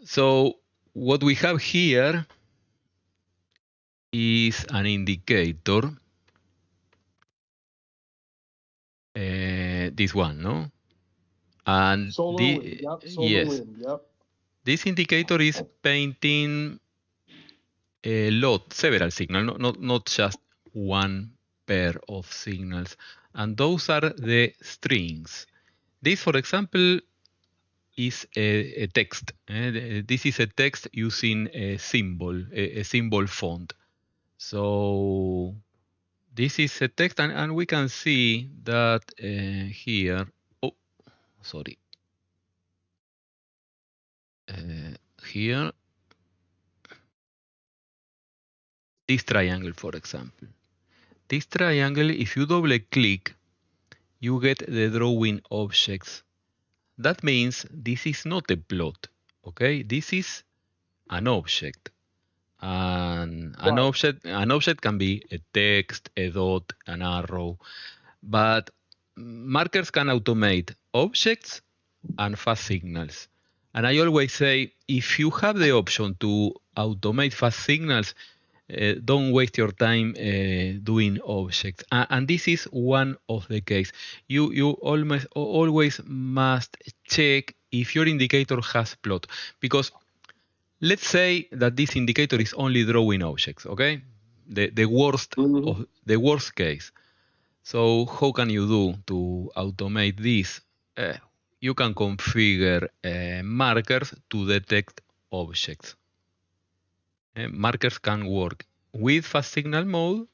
So what we have here is an indicator. This one, no? And Solar wind. Yep. Solar yes, wind. Yep. this indicator is painting a lot, several signals, not just one pair of signals. And those are the strings. This, for example, is a text. This is a text using a symbol, a symbol font. So this is a text, and we can see that here. Oh, sorry. Here, this triangle, for example. This triangle, if you double click, you get the drawing objects. That means this is not a plot, okay? This is an object. And an object can be a text, a dot, an arrow, but markers can automate objects and fast signals. And I always say, if you have the option to automate fast signals, don't waste your time doing objects. And this is one of the case. You always must check if your indicator has plot, because let's say that this indicator is only drawing objects, okay? The worst case. So how can you do to automate this? You can configure markers to detect objects. Markers can work with fast signal mode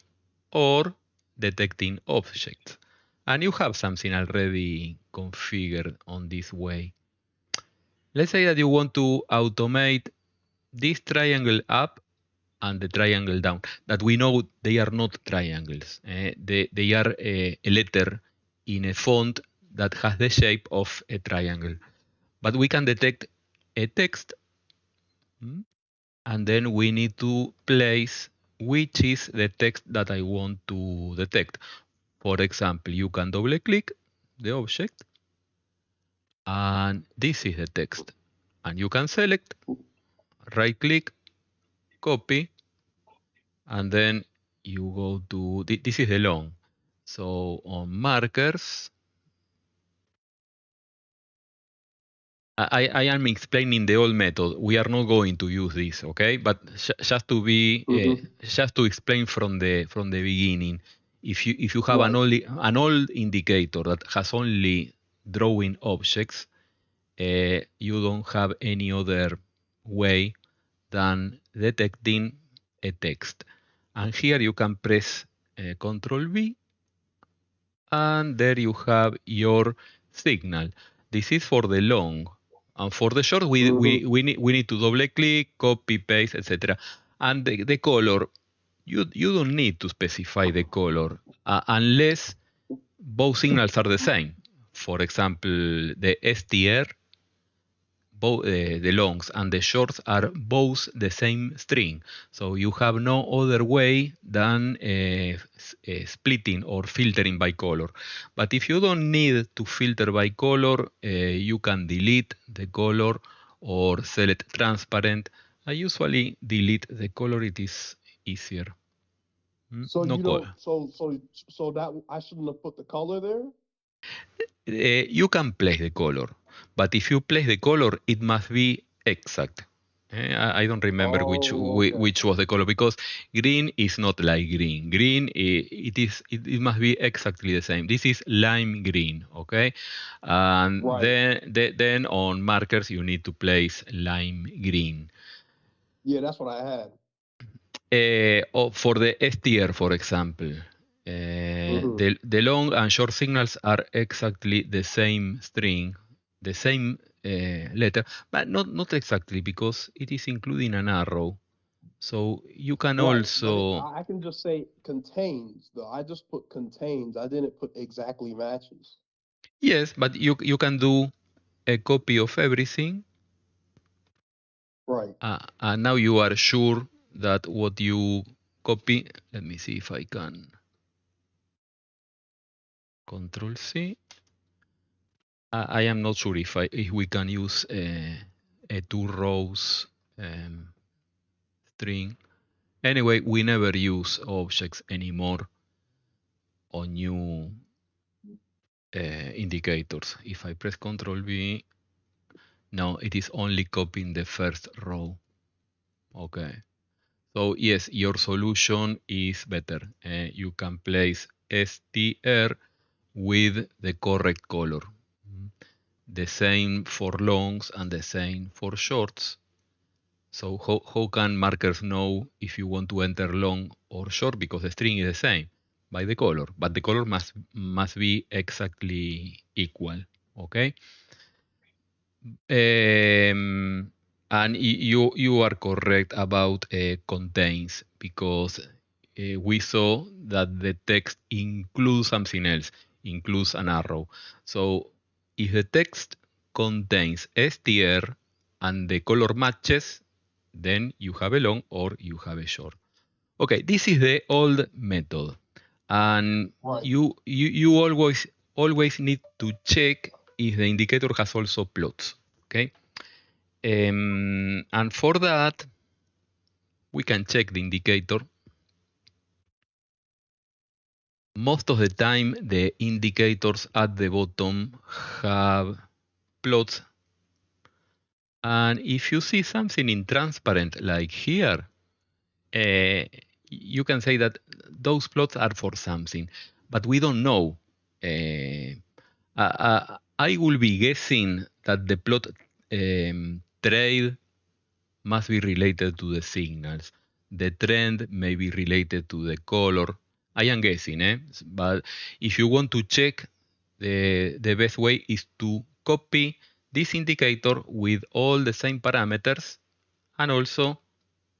or detecting objects. And you have something already configured on this way. Let's say that you want to automate this triangle up and the triangle down, that we know they are not triangles. They are a letter in a font that has the shape of a triangle. But we can detect a text, and then we need to place which is the text that I want to detect. For example, you can double click the object, and this is the text. And you can select, right click, copy, and then you go to, this is the long. So on markers, I am explaining the old method. We are not going to use this, okay? But just to be, just to explain from the beginning, if you have an old indicator that has only drawing objects, you don't have any other way than detecting a text. And here you can press Control V, and there you have your signal. This is for the long. And for the short, we need to double click, copy, paste, etc. And the color, you don't need to specify the color unless both signals are the same. For example, the STR, the longs and the shorts are both the same string. So you have no other way than splitting or filtering by color. But if you don't need to filter by color, you can delete the color or select transparent. I usually delete the color, it is easier. So no color. So that I shouldn't have put the color there? You can place the color, but if you place the color, it must be exact. I don't remember which was the color, because green is not like green. Green, it must be exactly the same. This is lime green, okay? And then on markers you need to place lime green. Yeah, that's what I had. For the STR, for example, the long and short signals are exactly the same string, the same letter, but not exactly, because it is including an arrow. So you can also... I can just say contains, though. I just put contains. I didn't put exactly matches. Yes, but you can do a copy of everything. Right. And now you are sure that what you copy... Let me see if I can... Control C. I am not sure if we can use a 2 rows string. Anyway, we never use objects anymore on new indicators. If I press Ctrl V, now it is only copying the first row. Okay. So yes, your solution is better. You can place str with the correct color. The same for longs and the same for shorts. So how can markers know if you want to enter long or short? Because the string is the same by the color, but the color must be exactly equal. Okay. And you are correct about contains, because we saw that the text includes something else, includes an arrow. So if the text contains str and the color matches, then you have a long or you have a short. Okay, this is the old method, and Right. you always need to check if the indicator has also plots. Okay. And for that, we can check the indicator. Most of the time, the indicators at the bottom have plots. And if you see something in transparent, like here, you can say that those plots are for something, but we don't know. I will be guessing that the plot trade must be related to the signals. The trend may be related to the color. I am guessing, but if you want to check, the best way is to copy this indicator with all the same parameters and also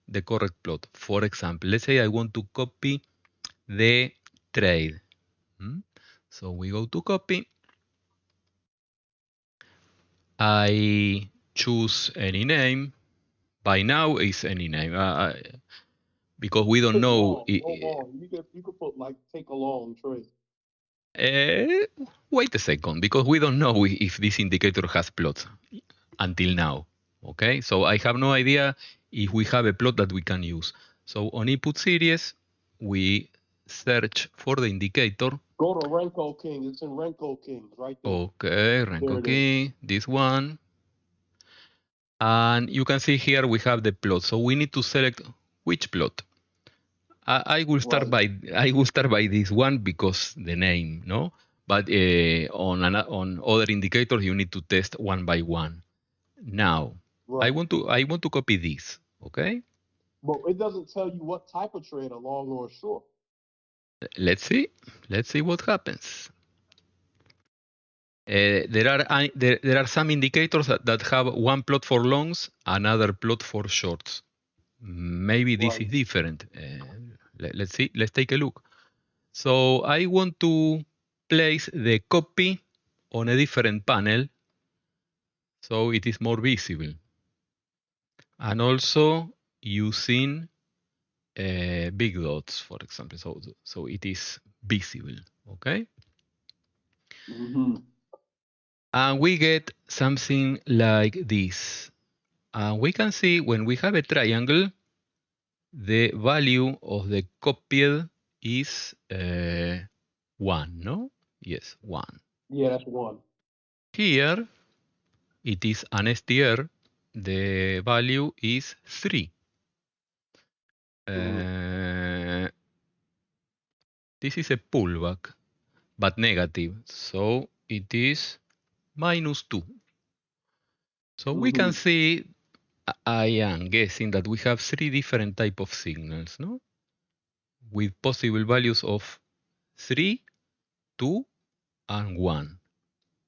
the correct plot. For example, let's say I want to copy the trade. So we go to copy. I choose any name. By now it's any name. Because we don't Pick know. long, go long. You could put like take a long trade. Wait a second, because we don't know if this indicator has plots until now. Okay, so I have no idea if we have a plot that we can use. So on input series, we search for the indicator. Go to Renko King. It's in Renko King right there. Okay, Renko King, this one. And you can see here we have the plot. So we need to select which plot. I will start by this one because the name, no. But on other indicators you need to test one by one. Now I want to copy this. Okay. But it doesn't tell you what type of trade, a long or a short. Let's see. Let's see what happens. There are some indicators that have one plot for longs, another plot for shorts. Maybe this is different. Let's see. Let's take a look. So I want to place the copy on a different panel so it is more visible. And also using big dots, for example, so it is visible. Okay. And we get something like this. We can see when we have a triangle, the value of the copied is 1, no? Yes, 1. Yeah, that's 1. Here, it is an str. The value is 3. This is a pullback, but negative. So it is -2. So we can see, I am guessing that we have 3 different type of signals, no? With possible values of 3, 2, and 1,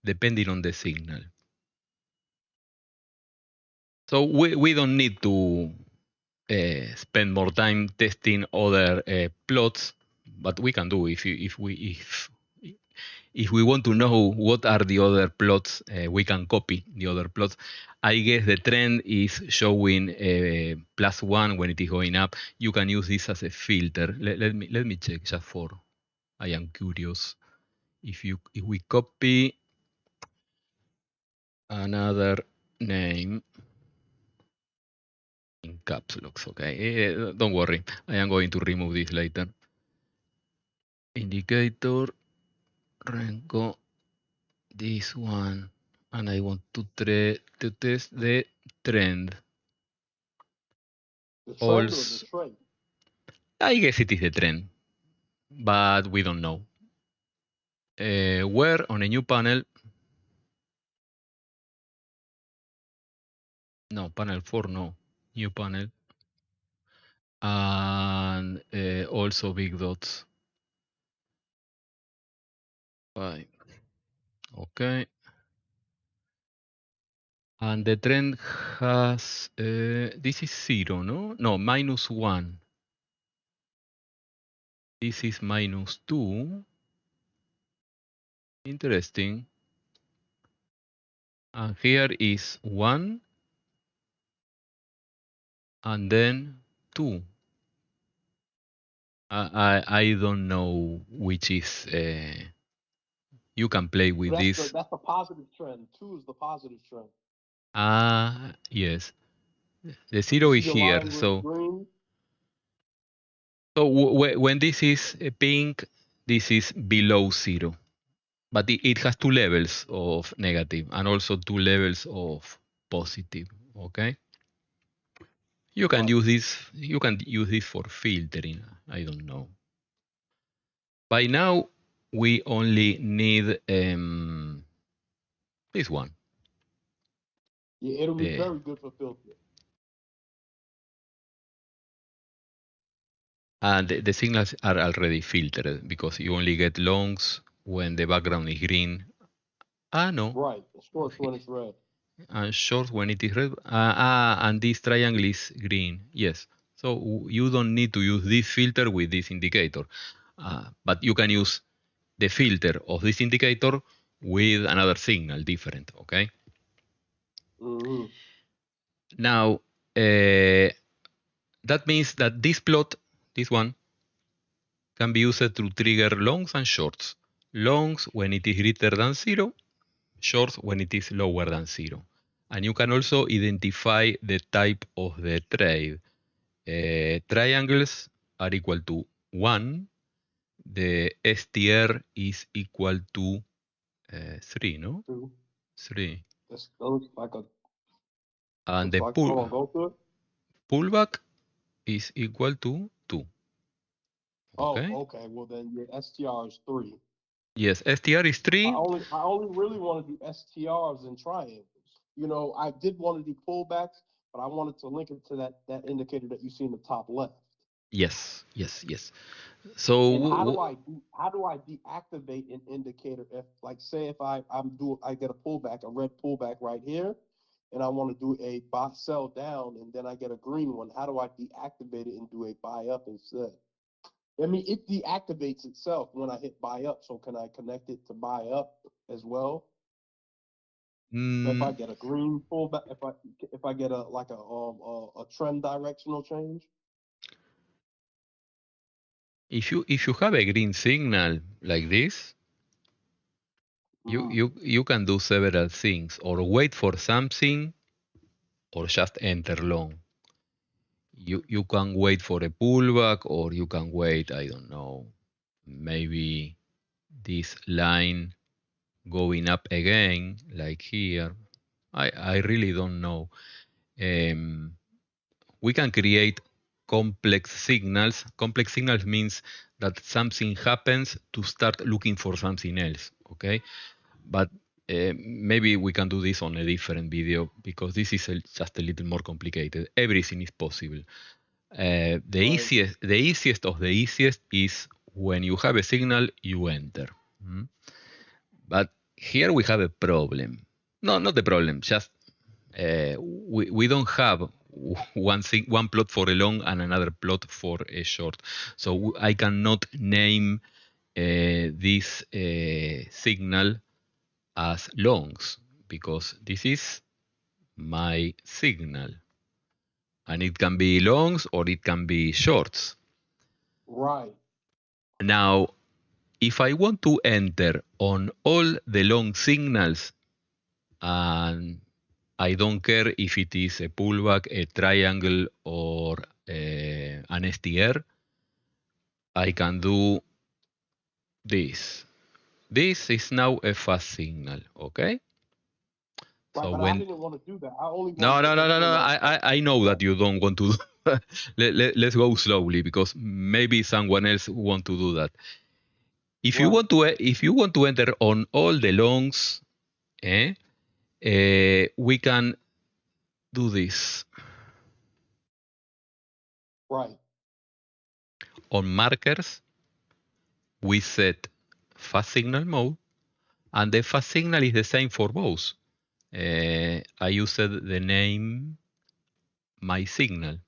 depending on the signal. So we don't need to spend more time testing other plots, but we can do if we want to know what are the other plots, we can copy the other plots. I guess the trend is showing +1 when it is going up. You can use this as a filter. Let me check just for, I am curious. If we copy another name, caps locks. Okay, don't worry. I am going to remove this later. Indicator, Renko, this one, and I want to test the trend. The trend or Also, the trade? I guess it is the trend, but we don't know. Where on a new panel? No, panel 4, no. New panel. And also big dots. Fine. Okay. And the trend has, this is 0, no? No, -1. This is -2. Interesting. And here is 1 and then 2. I don't know which is. You can play with this. That's the positive trend. 2 is the positive trend. Yes. The 0 is here. So when this is pink, this is below 0. But it has 2 levels of negative and also 2 levels of positive. Okay. You can use this. You can use this for filtering. I don't know. By now, we only need this one. Yeah, it'll be very good for filtering. And the signals are already filtered because you only get longs when the background is green. No. Right, short when it's red. And short when it is red. And this triangle is green. Yes. So you don't need to use this filter with this indicator. But you can use the filter of this indicator with another signal different. Okay. Mm-hmm. Now, that means that this plot, this one, can be used to trigger longs and shorts. Longs when it is greater than 0, shorts when it is lower than 0. And you can also identify the type of the trade. Triangles are equal to 1. The STR is equal to 3, no? 2. 3. That looks like a... And the pullback is equal to 2. Okay. Oh, okay. Well, then your STR is 3. Yes, STR is 3. I only really want to do STRs and triangles. You know, I did want to do pullbacks, but I wanted to link it to that indicator that you see in the top left. Yes. So and how do I deactivate an indicator if, like, say if I get a pullback, a red pullback right here, and I want to do a buy sell down, and then I get a green one? How do I deactivate it and do a buy up instead? I mean, it deactivates itself when I hit buy up. So can I connect it to buy up as well? If I get a green pullback, if I get a trend directional change. If you have a green signal like this, you can do several things, or wait for something, or just enter long. You can wait for a pullback, or you can wait, I don't know, maybe this line going up again, like here. I really don't know. We can create complex signals. Complex signals means that something happens to start looking for something else, okay? But maybe we can do this on a different video because this is just a little more complicated. Everything is possible. The easiest of the easiest is when you have a signal, you enter. But here we have a problem. No, not a problem. Just we don't have one plot for a long and another plot for a short. So I cannot name this signal as longs because this is my signal. And it can be longs or it can be shorts. Right. Now, if I want to enter on all the long signals and I don't care if it is a pullback, a triangle, or an STR. I can do this. This is now a fast signal, okay? Right, So but I when didn't want to do that. I only no, wanted to no, no, no, enter no. along. I know that you don't want to do that. Let's go slowly because maybe someone else want to do that. If you Right. want to enter on all the longs, we can do this. Right. On markers, we set fast signal mode, and the fast signal is the same for both. I used the name my signal.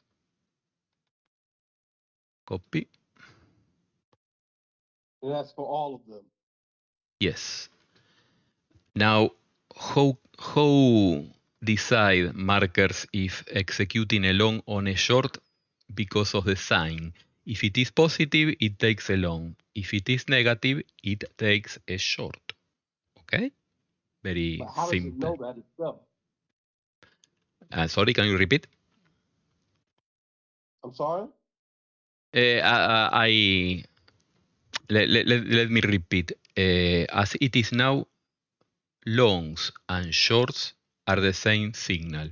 Copy. And that's for all of them. Yes. Now, how decide markers if executing a long on a short? Because of the sign. If it is positive, it takes a long. If it is negative, it takes a short. Okay? Very But how does it know simple. that itself? Sorry, can you repeat? I'm sorry? Let me repeat. As it is now, longs and shorts are the same signal,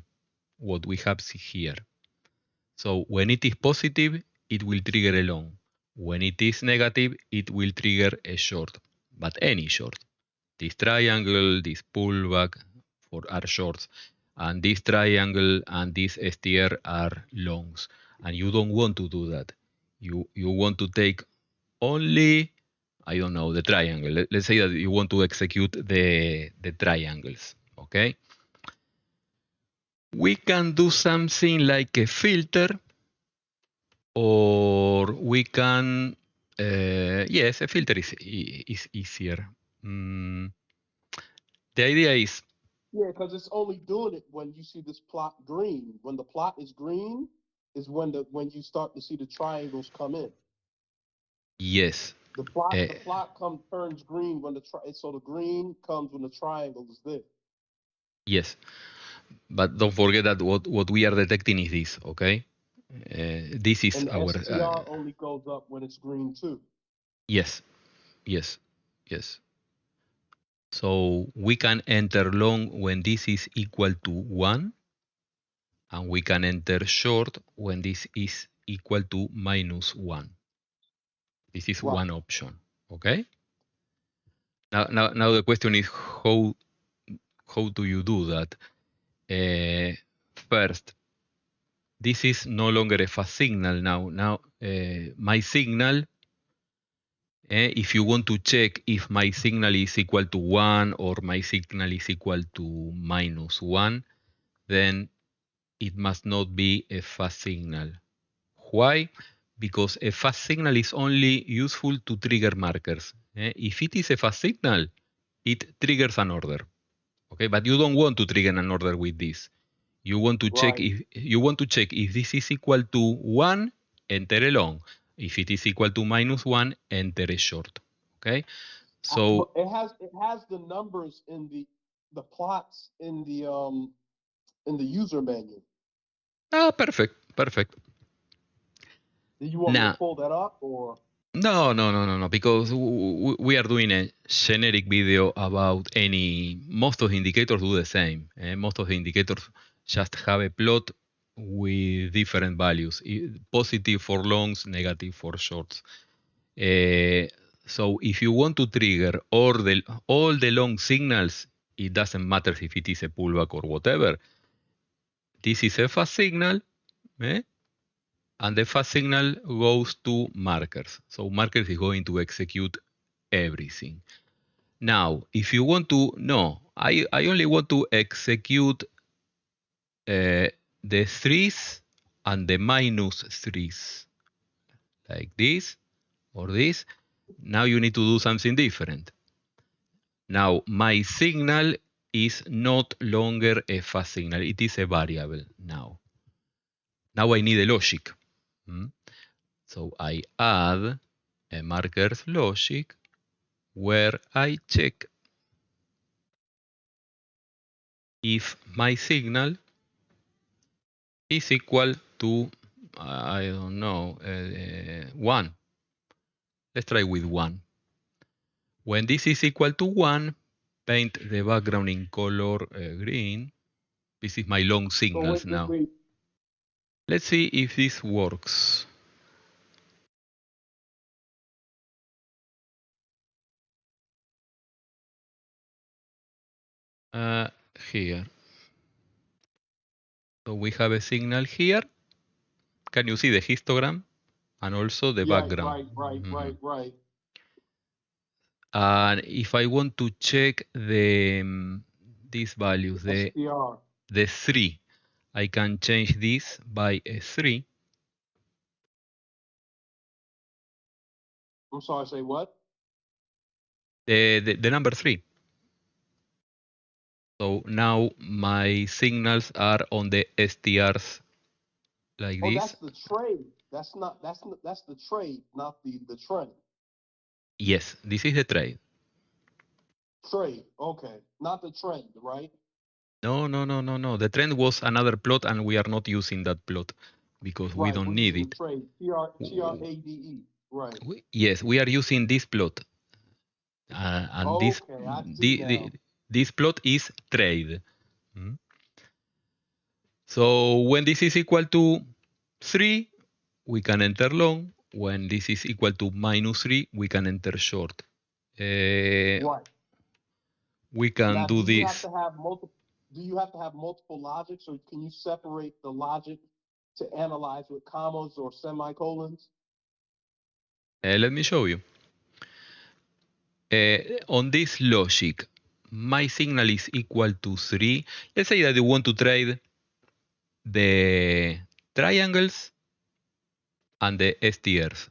what we have here. So when it is positive, it will trigger a long. When it is negative, it will trigger a short, but any short. This triangle, this pullback are shorts, and this triangle and this STR are longs. And you don't want to do that. You want to take only, I don't know, the triangle. Let's say that you want to execute the triangles, okay? We can do something like a filter, or we can, yes, a filter is easier. The idea is, Yeah, because it's only doing it when you see this plot green. When the plot is green is when you start to see the triangles come in. yes, The plot turns green when so the green comes when the triangle is there. yes, but don't forget that what we are detecting is this, okay? This is And the our, STR only goes up when it's green too. yes, yes, yes. So we can enter long when this is equal to 1, and we can enter short when this is equal to -1. This is Right. one option, okay? Now the question is how do you do that? First, this is no longer a fast signal now. Now my signal, if you want to check if my signal is equal to 1 or my signal is equal to -1, then it must not be a fast signal. Why? Because a fast signal is only useful to trigger markers. If it is a fast signal, it triggers an order. Okay, but you don't want to trigger an order with this. You want to check Right. if this is equal to 1, enter a long. If it is equal to -1, enter a short. Okay, so But it has the numbers in the plots in the user menu. perfect. Do you want me to Now, pull that up or? no, because we are doing a generic video about most of the indicators do the same. Most of the indicators just have a plot with different values, positive for longs, negative for shorts. So if you want to trigger all the long signals, it doesn't matter if it is a pullback or whatever. This is a fast signal, and the fast signal goes to markers. So markers is going to execute everything. Now, if you want to, no, I only want to execute the threes and the -3s, like this or this. Now you need to do something different. Now, my signal is not longer a fast signal. It is a variable now. Now I need a logic. So I add a markers logic where I check if my signal is equal to, I don't know, 1. Let's try with 1. When this is equal to 1, paint the background in color green. This is my long signals now. Wait. Let's see if this works. Here. So we have a signal here. Can you see the histogram? And also the background. Right. And if I want to check these values, SPR. the 3, I can change this by a 3. I'm sorry, say what? The number 3. So now my signals are on the STRs like this. That's the trade. That's the trade, not the trend. Yes, this is the trade. Trade, okay. Not the trend, right? No. The trend was another plot and we are not using that plot because we don't need it. Trade. TRADE. Right. Yes, we are using this plot. And this plot is trade. So when this is equal to 3, we can enter long. When this is equal to -3, we can enter short. Right. We can do this. Do you have to have multiple logics, or can you separate the logic to analyze with commas or semicolons? Let me show you. On this logic, my signal is equal to 3. Let's say that you want to trade the triangles and the STRs.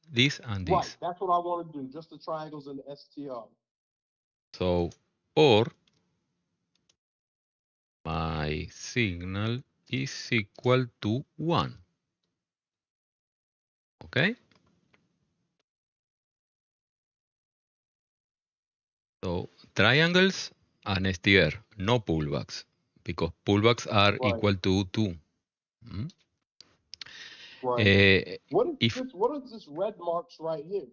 This and this. Right, that's what I want to do, just the triangles and the STR. So, or my signal is equal to 1. Okay? So, triangles and STR, no pullbacks, because pullbacks are equal to 2. Right. What is this red marks right here?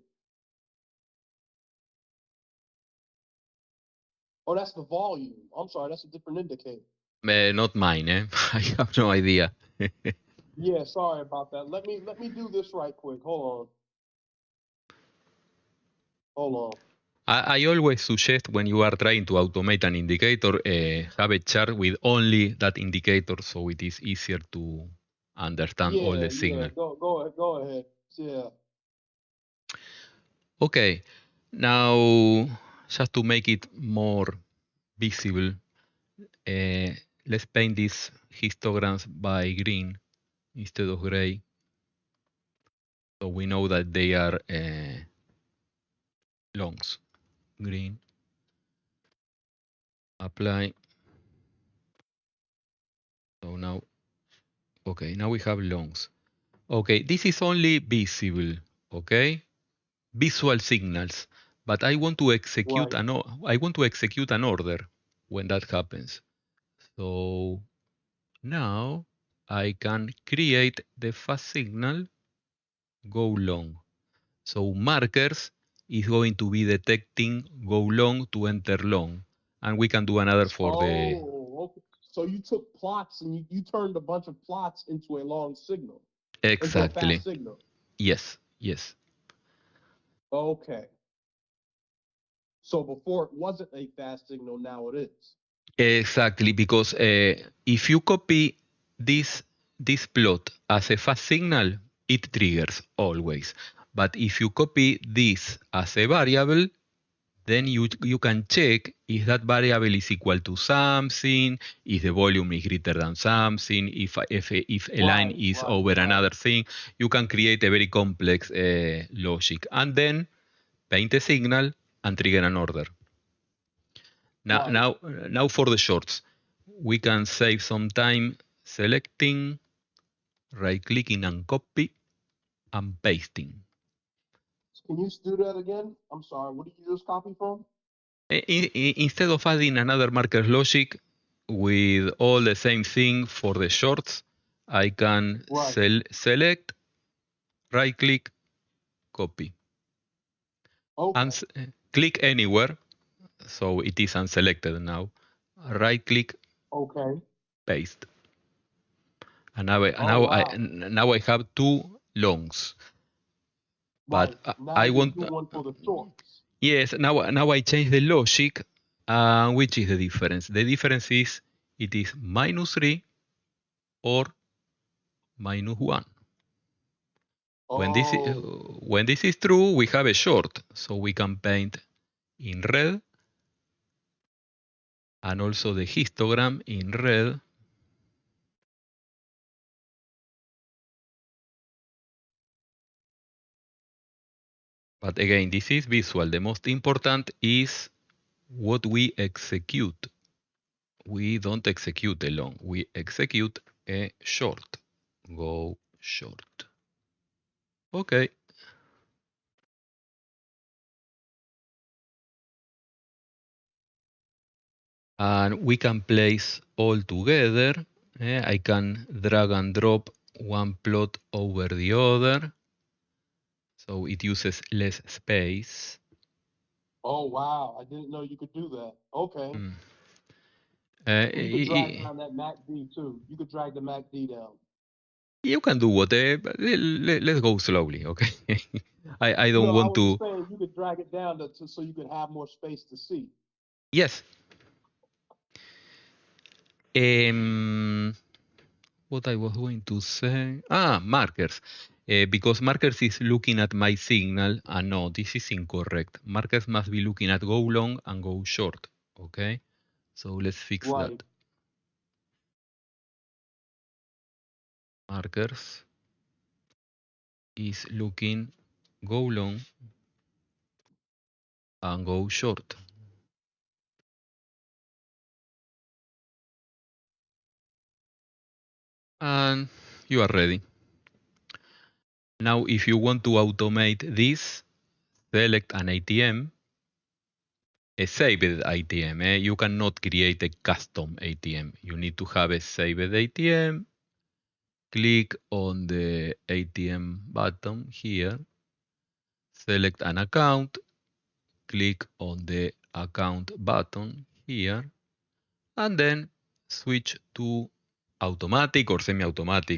Oh, that's the volume. I'm sorry, that's a different indicator. Not mine, eh? I have no idea. Yeah, sorry about that. Let me do this right quick. Hold on. I always suggest when you are trying to automate an indicator, have a chart with only that indicator so it is easier to understand all the signal. Go ahead. Yeah. Okay, now just to make it more visible, let's paint these histograms by green instead of gray. So we know that they are longs. Green. Apply. So now, okay, now we have longs. Okay, this is only visible, okay? Visual signals, but I want to execute an order when that happens. So now I can create the fast signal go long. So markers is going to be detecting go long to enter long, and we can do another for the. Okay. So you took plots and you turned a bunch of plots into a long signal. Exactly. Into a fast signal. Yes. Okay. So before it wasn't a fast signal, now it is. Exactly, because if you copy this plot as a fast signal, it triggers always. But if you copy this as a variable, then you can check if that variable is equal to something, if the volume is greater than something, if a line is over another thing. You can create a very complex logic and then paint a signal and trigger an order. Now for the shorts, we can save some time selecting, right-clicking and copy, and pasting. Can you do that again? I'm sorry, what did you just copy from? Instead of adding another marker logic, with all the same thing for the shorts. I can Right. select, right click, copy. Okay. Click anywhere, so it is unselected now. Right click, Okay. paste. And now, Oh wow. now I have two longs. Right. But Now I you want, do one for the shorts. yes, now I change the logic. Which is the difference? The difference is it is -3 or -1. Oh. When this is true, we have a short, so we can paint in red, and also the histogram in red. But again, this is visual. The most important is what we execute. We don't execute a long, we execute a short. Go short. Okay. And we can place all together. I can drag and drop one plot over the other, so it uses less space. Oh wow. I didn't know you could do that. Okay. Mm. You could drag down that MACD too. You could drag the MACD down. You can do whatever. Let's go slowly, okay? I don't No, I want was just to. saying you could drag it down so you could have more space to see. Yes. What I was going to say. Markers. Because markers is looking at my signal. No, this is incorrect. Markers must be looking at go long and go short. Okay? So let's fix that. Right. Markers is looking go long and go short. And you are ready. Now, if you want to automate this, select an ATM, a saved ATM. You cannot create a custom ATM. You need to have a saved ATM. Click on the ATM button here. Select an account. Click on the account button here. And then switch to automatic or semi-automatic.